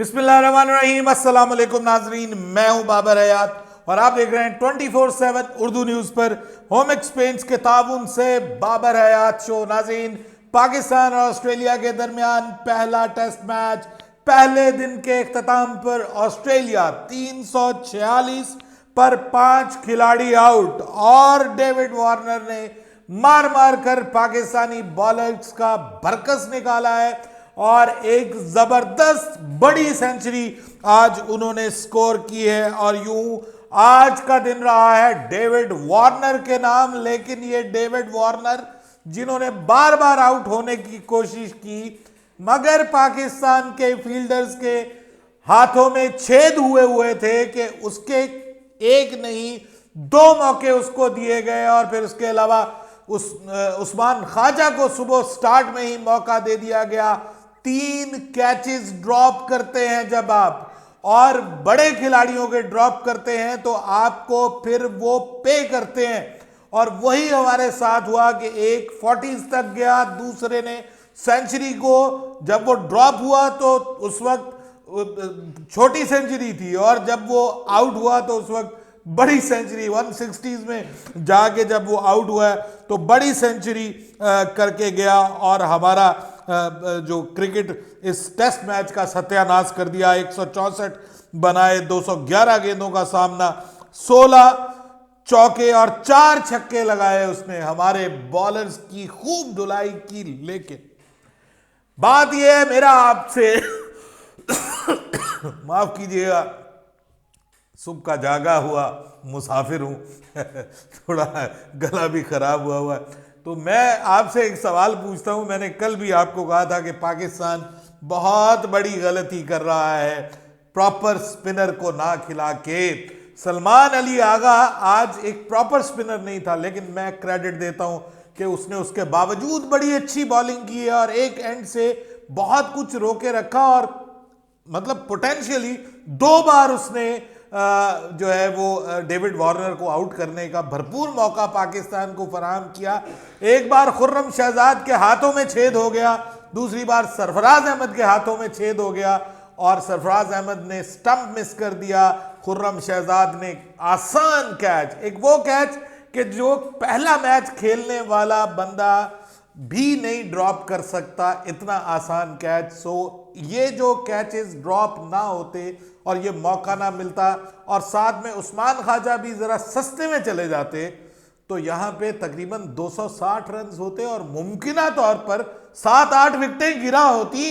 बिस्मिल्लाहिर्रहमानिर्रहीम, अस्सलाम वालेकुम नाजरीन। मैं हूं बाबर हयात और आप देख रहे हैं 24/7 उर्दू न्यूज पर होम एक्सपेंस के ताउन से बाबर हयात शो। नाजरीन, पाकिस्तान और ऑस्ट्रेलिया के दरमियान पहला टेस्ट मैच, पहले दिन के इख्तिताम पर ऑस्ट्रेलिया 346 पर 5 खिलाड़ी आउट और डेविड वार्नर ने मार मार कर पाकिस्तानी बॉलर्स का भरकस निकाला है और एक जबरदस्त बड़ी सेंचुरी आज उन्होंने स्कोर की है। और यूं आज का दिन रहा है डेविड वार्नर के नाम, लेकिन ये डेविड वार्नर जिन्होंने बार बार आउट होने की कोशिश की मगर पाकिस्तान के फील्डर्स के हाथों में छेद हुए थे कि उसके एक नहीं दो मौके उसको दिए गए और फिर उसके अलावा उस्मान ख्वाजा को सुबह स्टार्ट में ही मौका दे दिया गया। 3 कैचेस ड्रॉप करते हैं जब आप और बड़े खिलाड़ियों के ड्रॉप करते हैं तो आपको फिर वो पे करते हैं और वही हमारे साथ हुआ कि एक 40s तक गया, दूसरे ने सेंचुरी को जब वो ड्रॉप हुआ तो उस वक्त छोटी सेंचुरी थी और जब वो आउट हुआ तो उस वक्त बड़ी सेंचुरी 160s में जाके जब वो आउट हुआ तो बड़ी सेंचुरी करके गया और हमारा जो क्रिकेट इस टेस्ट मैच का सत्यानाश कर दिया। 164 बनाए, 211 गेंदों का सामना, 16 चौके और 4 छक्के लगाए उसने, हमारे बॉलर्स की खूब धुलाई की। लेकिन बात यह है मेरा आपसे माफ कीजिएगा, सुबह का जागा हुआ मुसाफिर हूं थोड़ा गला भी खराब हुआ है। तो मैं आपसे एक सवाल पूछता हूं। मैंने कल भी आपको कहा था कि पाकिस्तान बहुत बड़ी गलती कर रहा है प्रॉपर स्पिनर को ना खिला के। सलमान अली आगा आज एक प्रॉपर स्पिनर नहीं था, लेकिन मैं क्रेडिट देता हूं कि उसने उसके बावजूद बड़ी अच्छी बॉलिंग की है और एक एंड से बहुत कुछ रोके रखा और मतलब पोटेंशियली 2 बार उसने जो है वो डेविड वार्नर को आउट करने का भरपूर मौका पाकिस्तान को फराहम किया। एक बार खुर्रम शहजाद के हाथों में छेद हो गया, दूसरी बार सरफराज अहमद के हाथों में छेद हो गया और सरफराज अहमद ने स्टंप मिस कर दिया। खुर्रम शहजाद ने आसान कैच, एक वो कैच कि जो पहला मैच खेलने वाला बंदा भी नहीं ड्रॉप कर सकता, इतना आसान कैच। सो ये जो कैचेस ड्रॉप ना होते और ये मौका ना मिलता और साथ में उस्मान ख्वाजा भी जरा सस्ते में चले जाते तो यहां पे तकरीबन 260 रन होते और मुमकिना तौर पर 7-8 विकेटें गिरा होती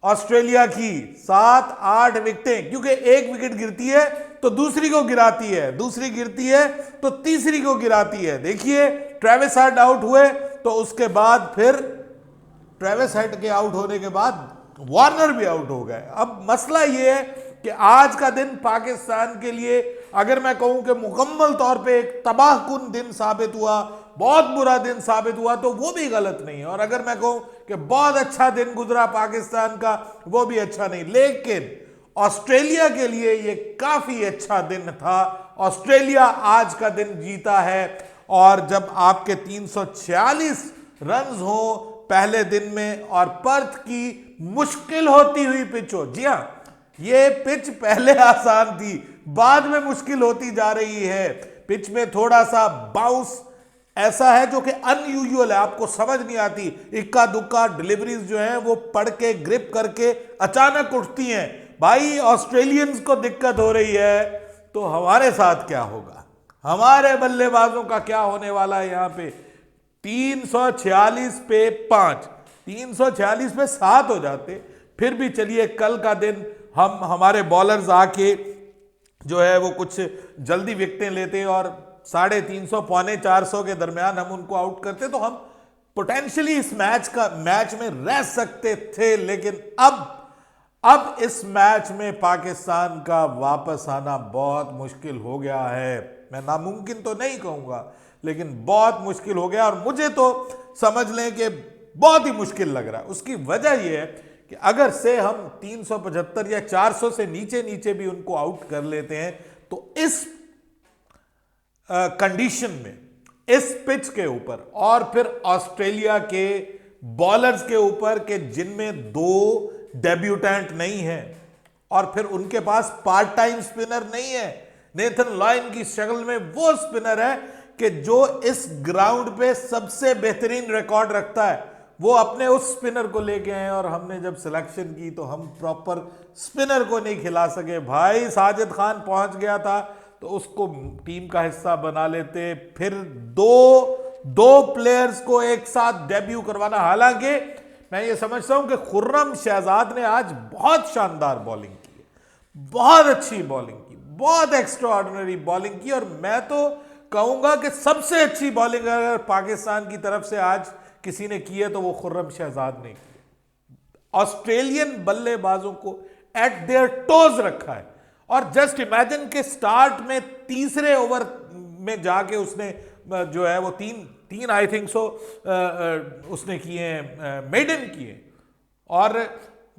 ऑस्ट्रेलिया की। 7-8 विकेटें, क्योंकि एक विकेट गिरती है तो दूसरी को गिराती है, दूसरी गिरती है तो तीसरी को गिराती है। देखिए ट्रेविस हेड आउट हुए तो उसके बाद फिर ट्रेविस हेड के आउट होने के बाद वार्नर भी आउट हो गए। अब मसला यह है कि आज का दिन पाकिस्तान के लिए अगर मैं कहूं कि मुकम्मल तौर पे एक तबाहकुन दिन साबित हुआ, बहुत बुरा दिन साबित हुआ, तो वो भी गलत नहीं है। और अगर मैं कहूं कि बहुत अच्छा दिन गुजरा पाकिस्तान का, वो भी अच्छा नहीं। लेकिन ऑस्ट्रेलिया के लिए ये काफी अच्छा दिन था। ऑस्ट्रेलिया आज का दिन जीता है और जब आपके 346 रन हो पहले दिन में और पर्थ की मुश्किल होती हुई पिच हो, जी हां, ये पिच पहले आसान थी, बाद में मुश्किल होती जा रही है। पिच में थोड़ा सा बाउंस ऐसा है जो कि अनयूजुअल है, आपको समझ नहीं आती। इक्का दुक्का डिलीवरीज जो हैं वो पड़ के ग्रिप करके अचानक उठती हैं। भाई ऑस्ट्रेलियंस को दिक्कत हो रही है तो हमारे साथ क्या होगा, हमारे बल्लेबाजों का क्या होने वाला है। यहां पे 346 पे 5, 346 पे 7 हो जाते फिर भी चलिए। कल का दिन हम हमारे बॉलर्स आके जो है वो कुछ जल्दी विकेटें लेते और 350 पौने 400 के दरमियान हम उनको आउट करते तो हम पोटेंशियली इस मैच में रह सकते थे। लेकिन अब इस मैच में पाकिस्तान का वापस आना बहुत मुश्किल हो गया है। मैं नामुमकिन तो नहीं कहूंगा, लेकिन बहुत मुश्किल हो गया और मुझे तो समझ लें कि बहुत ही मुश्किल लग रहा है। उसकी वजह यह है कि अगर से हम 375 या 400 से नीचे भी उनको आउट कर लेते हैं तो इस कंडीशन में, इस पिच के ऊपर और फिर ऑस्ट्रेलिया के बॉलर्स के ऊपर के जिनमें 2 डेब्यूटेंट नहीं है, और फिर उनके पास पार्ट टाइम स्पिनर नहीं है। नेथन लॉयन की शक्ल में वो स्पिनर है कि जो इस ग्राउंड पे सबसे बेहतरीन रिकॉर्ड रखता है, वो अपने उस स्पिनर को लेके आए और हमने जब सिलेक्शन की तो हम प्रॉपर स्पिनर को नहीं खिला सके। भाई साजिद खान पहुंच गया था तो उसको टीम का हिस्सा बना लेते, फिर दो प्लेयर्स को एक साथ डेब्यू करवाना। हालांकि मैं ये समझता हूं कि खुर्रम शहजाद ने आज बहुत शानदार बॉलिंग की है, बहुत अच्छी बॉलिंग की, बहुत एक्स्ट्राऑर्डिनरी बॉलिंग की, और मैं तो कहूंगा कि सबसे अच्छी बॉलिंग अगर पाकिस्तान की तरफ से आज किसी ने की है तो वो खुर्रम शहजाद ने की। ऑस्ट्रेलियन बल्लेबाजों को एट देयर टोज रखा है, और जस्ट इमेजिन के स्टार्ट में तीसरे ओवर में जाके उसने जो है वो तीन आई थिंक सो उसने किए, मेडन किए, और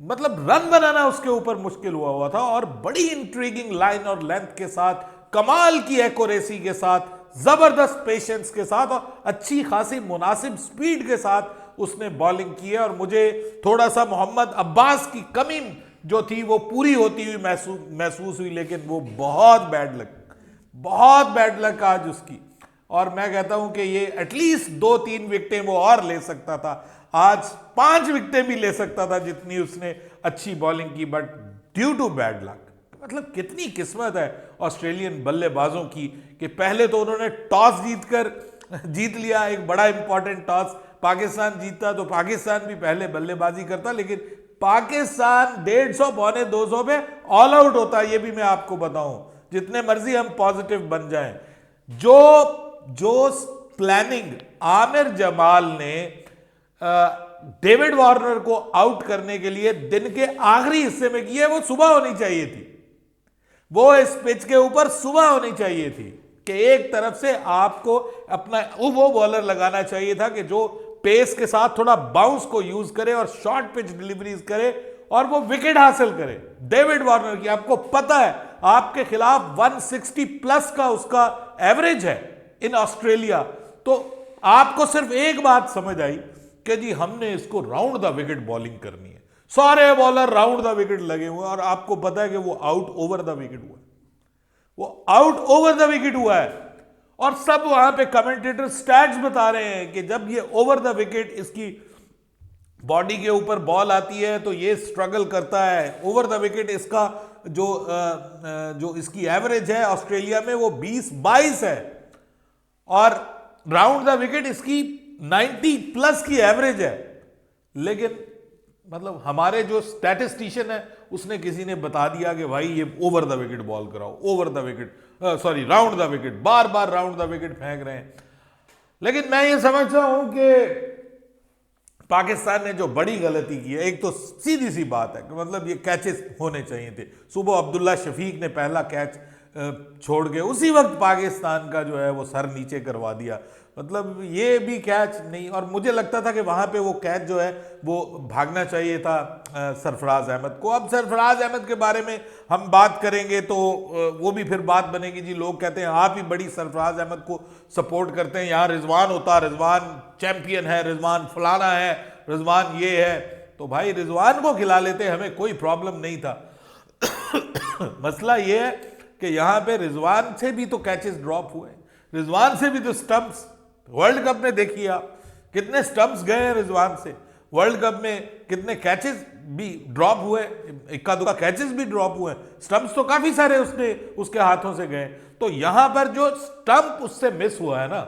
मतलब रन बनाना उसके ऊपर मुश्किल हुआ था, और बड़ी इंट्रीगिंग लाइन और लेंथ के साथ, कमाल की एक्यूरेसी के साथ, जबरदस्त पेशेंस के साथ और अच्छी खासी मुनासिब स्पीड के साथ उसने बॉलिंग की है। और मुझे थोड़ा सा मोहम्मद अब्बास की कमी जो थी वो पूरी होती हुई महसूस हुई, लेकिन वो बहुत बैड लक आज उसकी। और मैं कहता हूं कि ये एटलीस्ट 2-3 विकेटें वो और ले सकता था, आज 5 विकेटें भी ले सकता था जितनी उसने अच्छी बॉलिंग की, but due to bad luck. मतलब कितनी किस्मत है ऑस्ट्रेलियन बल्लेबाजों की कि पहले तो उन्होंने टॉस जीत लिया, एक बड़ा इंपॉर्टेंट टॉस। पाकिस्तान जीतता तो पाकिस्तान भी पहले बल्लेबाजी करता, लेकिन पाकिस्तान 150 पौने 200 पे ऑल आउट होता है। ये भी मैं आपको बताऊं, जितने मर्जी हम पॉजिटिव बन जाएं, जो प्लानिंग आमिर जमाल ने डेविड वार्नर को आउट करने के लिए दिन के आखिरी हिस्से में की है, वो सुबह होनी चाहिए थी, वो इस पिच के ऊपर सुबह होनी चाहिए थी कि एक तरफ से आपको अपना वो बॉलर लगाना चाहिए था कि जो पेस के साथ थोड़ा बाउंस को यूज करे और शॉर्ट पिच डिलीवरीज करे और वो विकेट हासिल करे। डेविड वार्नर की आपको पता है आपके खिलाफ 160 प्लस का उसका एवरेज है इन ऑस्ट्रेलिया, तो आपको सिर्फ एक बात समझ आई कि जी हमने इसको राउंड द विकेट बॉलिंग करनी है। सारे बॉलर राउंड द विकेट लगे हुए, और आपको पता है कि वो आउट ओवर द विकेट हुआ, वो आउट ओवर द विकेट हुआ है। और सब वहां पे कमेंटेटर स्टैट्स बता रहे हैं कि जब ये ओवर द विकेट इसकी बॉडी के ऊपर बॉल आती है तो ये स्ट्रगल करता है। ओवर द विकेट इसका जो इसकी एवरेज है ऑस्ट्रेलिया में वो 20-22 है, और राउंड द विकेट इसकी 90 प्लस की एवरेज है। लेकिन मतलब हमारे जो स्टैटिस्टिशियन है उसने किसी ने बता दिया कि भाई ये ओवर द विकेट बॉल कराओ, over the wicket sorry round the wicket, bar bar round the wicket फेंक रहे हैं। लेकिन मैं ये समझता हूं कि पाकिस्तान ने जो बड़ी गलती की है, एक तो सीधी सी बात है कि मतलब ये कैचेस होने चाहिए थे। सुबह अब्दुल्ला शफीक ने पहला कैच छोड़ के उसी वक्त पाकिस्तान का जो है वो सर नीचे करवा दिया, मतलब ये भी कैच नहीं। और मुझे लगता था कि वहां पे वो कैच जो है वो भागना चाहिए था सरफराज अहमद को। अब सरफराज अहमद के बारे में हम बात करेंगे तो वो भी फिर बात बनेगी, जी लोग कहते हैं आप ही बड़ी सरफराज अहमद को सपोर्ट करते हैं, यहाँ रिजवान होता, रिजवान चैंपियन है, रिजवान फलाना है, रिजवान ये है, तो भाई रिजवान को खिला लेते, हमें कोई प्रॉब्लम नहीं था। मसला ये है कि यहां पे रिजवान से भी तो कैचेस ड्रॉप हुए, रिजवान से भी तो स्टंप्स, वर्ल्ड कप में देखिए आप कितने स्टंप्स गए हैं रिजवान से, वर्ल्ड कप में कितने कैचेस भी ड्रॉप हुए, इक्का दुक्का कैचेस भी ड्रॉप हुए, स्टंप्स तो काफी सारे उसके हाथों से गए। तो यहां पर जो स्टंप उससे मिस हुआ है ना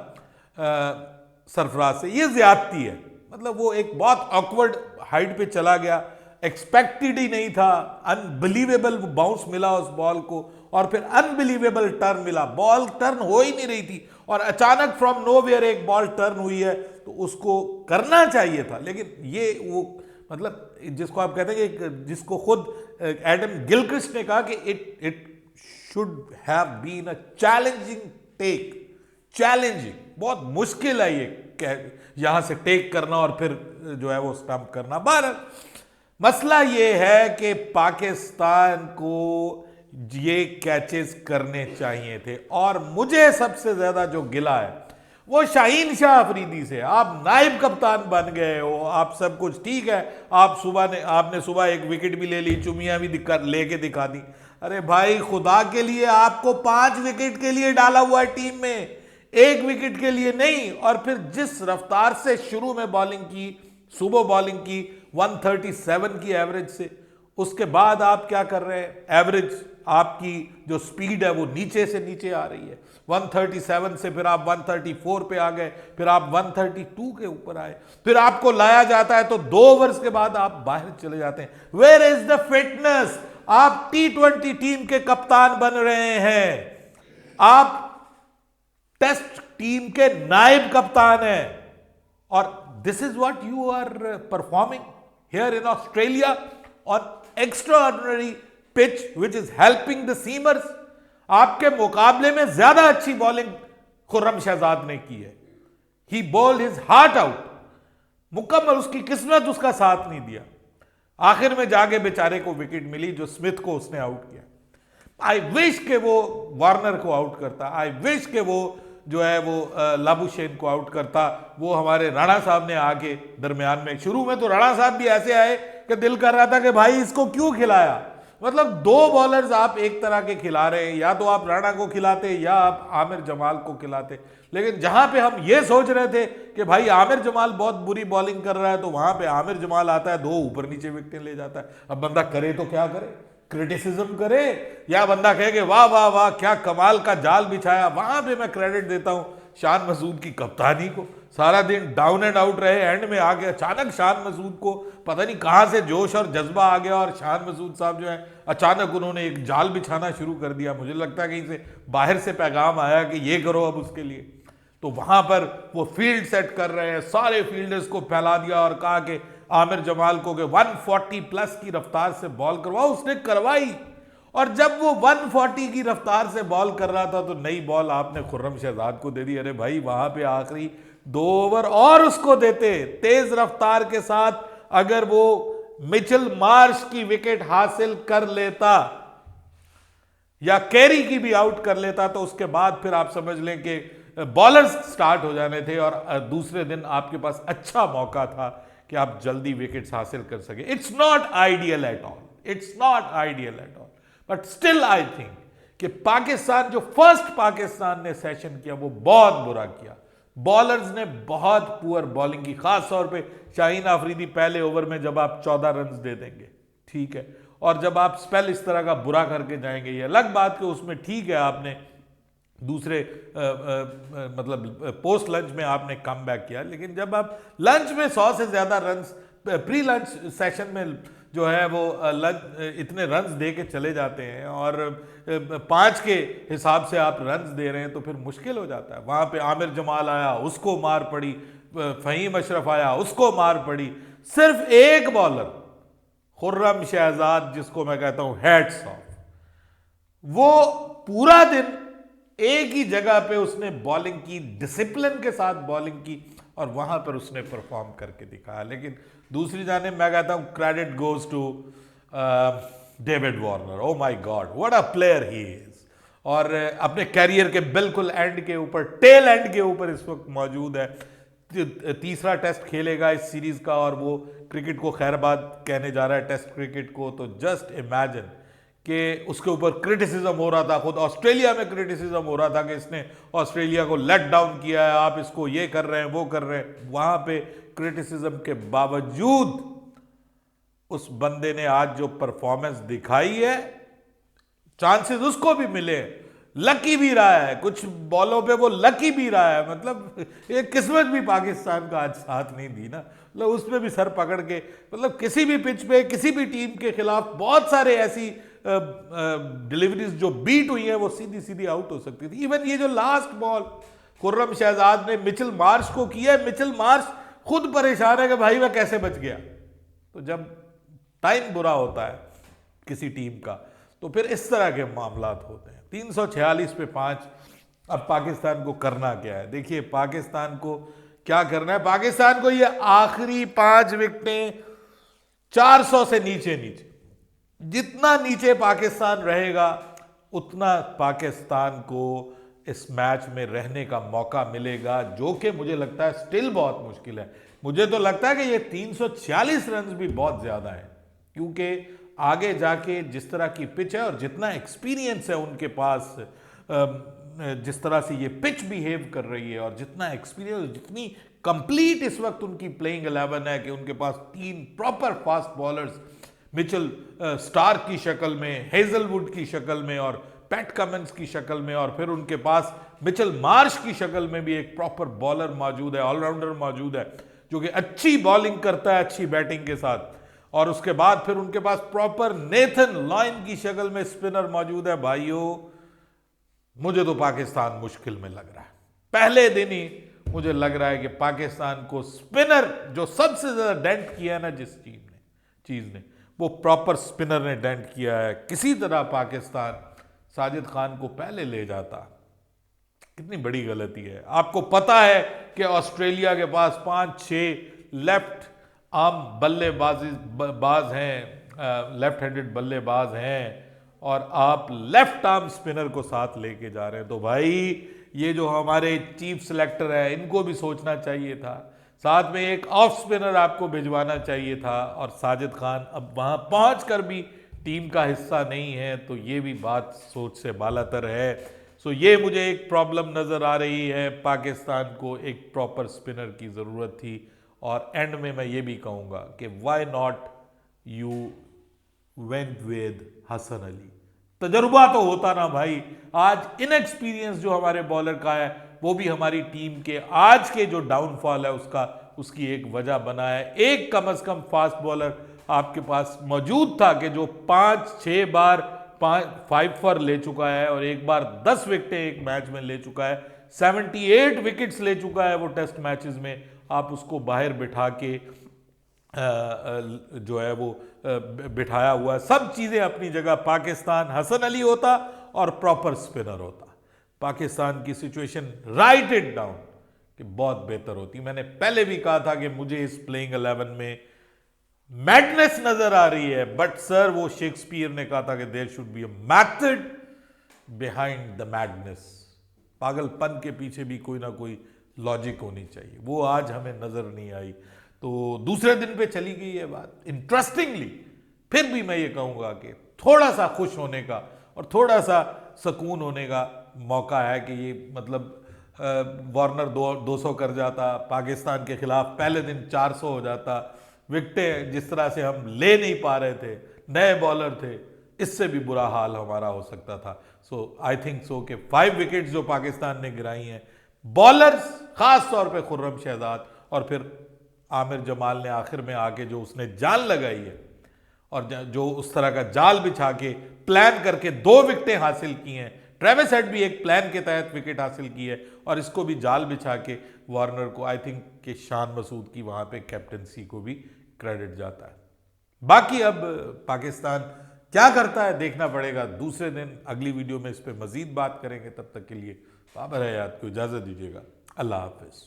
सरफराज से, ये ज्यादती है। मतलब वो एक बहुत ऑकवर्ड हाइट पे चला गया, एक्सपेक्टेड ही नहीं था, अनबिलीवेबल बाउंस मिला उस बॉल को, और फिर अनबिलीवेबल टर्न मिला, बॉल टर्न हो ही नहीं रही थी और अचानक फ्रॉम नोवेयर एक बॉल टर्न हुई है, तो उसको करना चाहिए था। लेकिन ये वो मतलब जिसको आप कहते हैं कि जिसको खुद एडम गिलक्रिस्ट ने कहा कि it should have been a challenging take, challenging, बहुत मुश्किल है ये यहां से टेक करना और फिर जो है वो स्टंप करना। बहरहाल मसला ये है कि पाकिस्तान को ये कैचेस करने चाहिए थे, और मुझे सबसे ज्यादा जो गिला है वो शाहीन शाह अफरीदी से आप नायब कप्तान बन गए हो, आप सब कुछ ठीक है, आपने सुबह एक विकेट भी ले ली, चुमिया भी लेके दिखा दी। अरे भाई खुदा के लिए, आपको 5 विकेट के लिए डाला हुआ है टीम में, 1 विकेट के लिए नहीं। और फिर जिस रफ्तार से शुरू में बॉलिंग की, सुबह बॉलिंग की 137 की एवरेज से, उसके बाद आप क्या कर रहे हैं, एवरेज आपकी जो स्पीड है वो नीचे से नीचे आ रही है। 137 से फिर आप 134 पे आ गए, फिर आप 132 के ऊपर आए, फिर आपको लाया जाता है तो 2 ओवर्स के बाद आप बाहर चले जाते हैं। Where is the fitness? आप T20 टीम के कप्तान बन रहे हैं, आप टेस्ट टीम के नायब कप्तान हैं, और this is what you are performing here in Australia on extraordinary pitch which is helping the seamers. आपके मुकाबले में ज्यादा अच्छी बॉलिंग खुर्रम शहजाद ने की है। ही बॉल्ड हिज हार्ट आउट, मुकम्मल, उसकी किस्मत उसका साथ नहीं दिया। आखिर में जाके बेचारे को विकेट मिली जो स्मिथ को उसने आउट किया। आई विश के वो वार्नर को आउट करता, आई विश के वो जो है वो लाबुशेन को आउट करता। वो हमारे राणा साहब ने आके दरमियान में, शुरू में तो राणा साहब भी ऐसे आए कि दिल कर रहा था कि भाई इसको क्यों खिलाया। मतलब 2 बॉलर्स आप एक तरह के खिला रहे हैं, या तो आप राणा को खिलाते या आप आमिर जमाल को खिलाते। लेकिन जहां पे हम ये सोच रहे थे कि भाई आमिर जमाल बहुत बुरी बॉलिंग कर रहा है, तो वहां पे आमिर जमाल आता है, 2 ऊपर नीचे विकेटें ले जाता है। अब बंदा करे तो क्या करे, क्रिटिसिज्म करे या बंदा कहे कि वाह वाह वाह क्या कमाल का जाल बिछाया। वहां पे मैं क्रेडिट देता हूं शान मसूद की कप्तानी को। सारा दिन डाउन एंड आउट रहे, एंड में आके अचानक शान मसूद को पता नहीं कहां से जोश और जज्बा आ गया, और शान मसूद साहब जो है अचानक उन्होंने एक जाल बिछाना शुरू कर दिया। मुझे लगता है कहीं से बाहर से पैगाम आया कि ये करो अब उसके लिए। तो वहां पर वो फील्ड सेट कर रहे हैं, सारे फील्डर्स को फैला दिया और कहा कि आमिर जमाल को 140 प्लस की रफ्तार से बॉल करवाओ। उसने करवाई, और जब वो 140 की रफ्तार से बॉल कर रहा था तो नई बॉल आपने खुर्रम शहजाद को दे दी। अरे भाई वहां पे आखिरी 2 ओवर और उसको देते, तेज रफ्तार के साथ अगर वो मिचेल मार्श की विकेट हासिल कर लेता या कैरी की भी आउट कर लेता, तो उसके बाद फिर आप समझ लें कि बॉलर्स स्टार्ट हो जाने थे और दूसरे दिन आपके पास अच्छा मौका था कि आप जल्दी विकेट्स हासिल कर सके। It's not ideal at all, it's not ideal at all, but still I think कि पाकिस्तान, जो फर्स्ट पाकिस्तान ने सेशन किया वो बहुत बुरा किया। बॉलर्स ने बहुत पुअर बॉलिंग की, खास तौर पे शाहीन अफरीदी पहले ओवर में जब आप 14 रन दे देंगे, ठीक है, और जब आप स्पेल इस तरह का बुरा करके जाएंगे, ये अलग बात कि उसमें ठीक है आपने दूसरे मतलब पोस्ट लंच में आपने कम बैक किया, लेकिन जब आप लंच में 100 से ज्यादा रन्स, प्री लंच सेशन में जो है वो इतने रन्स दे के चले जाते हैं और 5 के हिसाब से आप रन्स दे रहे हैं, तो फिर मुश्किल हो जाता है। वहां पे आमिर जमाल आया, उसको मार पड़ी, फहीम अशरफ आया, उसको मार पड़ी। सिर्फ एक बॉलर खुर्रम शहजाद, जिसको मैं कहता हूं हैट्स ऑफ, वो पूरा दिन एक ही जगह पे उसने बॉलिंग की, डिसिप्लिन के साथ बॉलिंग की, और वहां पर उसने परफॉर्म करके दिखाया। लेकिन दूसरी जानिब मैं कहता हूं credit goes to David Warner. Oh my god, what a player he is. और अपने कैरियर के बिल्कुल एंड के ऊपर, टेल एंड के ऊपर इस वक्त मौजूद है। तीसरा टेस्ट खेलेगा इस सीरीज का, और वो क्रिकेट को खैरबाद कहने जा रहा है, टेस्ट क्रिकेट को। तो जस्ट इमेजिन कि उसके ऊपर क्रिटिसिज्म हो रहा था, खुद ऑस्ट्रेलिया में क्रिटिसिज्म हो रहा था कि इसने ऑस्ट्रेलिया को लेट डाउन किया है, आप इसको ये कर रहे हैं, वो कर रहे हैं। वहां पे क्रिटिसिज्म के बावजूद उस बंदे ने आज जो परफॉर्मेंस दिखाई है, चांसेस उसको भी मिले, लकी भी रहा है, कुछ बॉलों पे वो लकी भी रहा है। मतलब ये किस्मत भी पाकिस्तान का आज साथ नहीं दी ना, मतलब उसमें भी सर पकड़ के, मतलब किसी भी पिच पे किसी भी टीम के खिलाफ बहुत सारे ऐसी डिलीवरीज जो बीट हुई है वो सीधी सीधी आउट हो सकती थी। इवन ये जो लास्ट बॉल खुर्रम शहजाद ने मिचेल मार्श को किया है, मिचेल मार्श खुद परेशान है कि भाई वह कैसे बच गया। तो जब टाइम बुरा होता है किसी टीम का तो फिर इस तरह के मामलात होते हैं। 346 पे 5। अब पाकिस्तान को करना क्या है? देखिए पाकिस्तान को क्या करना है, पाकिस्तान को ये आखिरी 5 विकेटें 400 से नीचे नीचे, जितना नीचे पाकिस्तान रहेगा उतना पाकिस्तान को इस मैच में रहने का मौका मिलेगा, जो कि मुझे लगता है स्टिल बहुत मुश्किल है। मुझे तो लगता है कि ये 346 रन भी बहुत ज़्यादा है, क्योंकि आगे जाके जिस तरह की पिच है और जितना एक्सपीरियंस है उनके पास, जिस तरह से ये पिच बिहेव कर रही है और जितना एक्सपीरियंस, जितनी कंप्लीट इस वक्त उनकी प्लेइंग 11 है कि उनके पास 3 proper fast bowlers, Mitchell Starc की शक्ल में, हेजलवुड की शक्ल में और पैट कमिंस की शक्ल में, और फिर उनके पास मिचेल मार्श की शक्ल में भी एक प्रॉपर बॉलर मौजूद है, ऑलराउंडर मौजूद है, जो कि अच्छी बॉलिंग करता है अच्छी बैटिंग के साथ। और उसके बाद फिर उनके पास प्रॉपर नेथन लॉयन की शक्ल में स्पिनर मौजूद है। भाइयों, मुझे तो पाकिस्तान मुश्किल में लग रहा है। पहले दिन ही मुझे लग रहा है कि पाकिस्तान को स्पिनर, जो सबसे ज्यादा डेंट किया है ना जिस चीज ने, वो प्रॉपर स्पिनर ने डेंट किया है। किसी तरह पाकिस्तान साजिद खान को पहले ले जाता, कितनी बड़ी गलती है। आपको पता है कि ऑस्ट्रेलिया के पास 5-6 लेफ्ट आर्म बाज हैं, लेफ्ट हैंडेड बल्लेबाज हैं, और आप लेफ्ट आर्म स्पिनर को साथ लेके जा रहे हैं। तो भाई, ये जो हमारे चीफ सिलेक्टर है, इनको भी सोचना चाहिए था, साथ में एक ऑफ स्पिनर आपको भिजवाना चाहिए था। और साजिद खान अब वहां पहुंच कर भी टीम का हिस्सा नहीं है, तो ये भी बात सोच से बालातर है। सो ये मुझे एक प्रॉब्लम नजर आ रही है। पाकिस्तान को एक प्रॉपर स्पिनर की जरूरत थी। और एंड में मैं ये भी कहूंगा कि why not you went with Hasan Ali. तजुर्बा तो होता ना भाई। आज इनएक्सपीरियंस जो हमारे बॉलर का है, वो भी हमारी टीम के आज के जो डाउनफॉल है उसकी एक वजह बना है। एक कम से कम फास्ट बॉलर आपके पास मौजूद था कि जो 5-6 बार 5 फॉर ले चुका है और एक बार 10 विकेटें एक मैच में ले चुका है, 78 विकेट्स ले चुका है वो टेस्ट मैचेस में। आप उसको बाहर बिठा के जो है वो बिठाया हुआ है। सब चीजें अपनी जगह। पाकिस्तान हसन अली होता और प्रॉपर स्पिनर होता, पाकिस्तान की सिचुएशन राइट इट डाउन कि बहुत बेहतर होती। मैंने पहले भी कहा था कि मुझे इस प्लेइंग 11 में मैडनेस नजर आ रही है, बट सर, वो शेक्सपियर ने कहा था कि there should be a method behind the madness. पागलपन के पीछे भी कोई ना कोई लॉजिक होनी चाहिए, वो आज हमें नजर नहीं आई। तो दूसरे दिन पे चली गई ये बात। इंटरेस्टिंगली फिर भी मैं ये कहूंगा कि थोड़ा सा खुश होने का और थोड़ा सा सुकून होने का मौका है कि ये मतलब वार्नर 200 कर जाता, पाकिस्तान के खिलाफ पहले दिन 400 हो जाता, विकेटें जिस तरह से हम ले नहीं पा रहे थे, नए बॉलर थे, इससे भी बुरा हाल हमारा हो सकता था। सो आई थिंक सो कि 5 विकेट्स जो पाकिस्तान ने गिराई हैं, बॉलर्स खास तौर पे खुर्रम शहजाद और फिर आमिर जमाल ने आखिर में आके जो उसने जान लगाई है और जो उस तरह का जाल बिछा के प्लान करके 2 विकेटें हासिल की हैं। ट्रेविस हेड भी एक प्लान के तहत विकेट हासिल की है और इसको भी जाल बिछा के वार्नर को, आई थिंक कि शान मसूद की वहां पे कैप्टनसी को भी क्रेडिट जाता है। बाकी अब पाकिस्तान क्या करता है देखना पड़ेगा। दूसरे दिन अगली वीडियो में इस पर मजीद बात करेंगे। तब तक के लिए बाबर हयात को इजाजत दीजिएगा। अल्लाह हाफिज।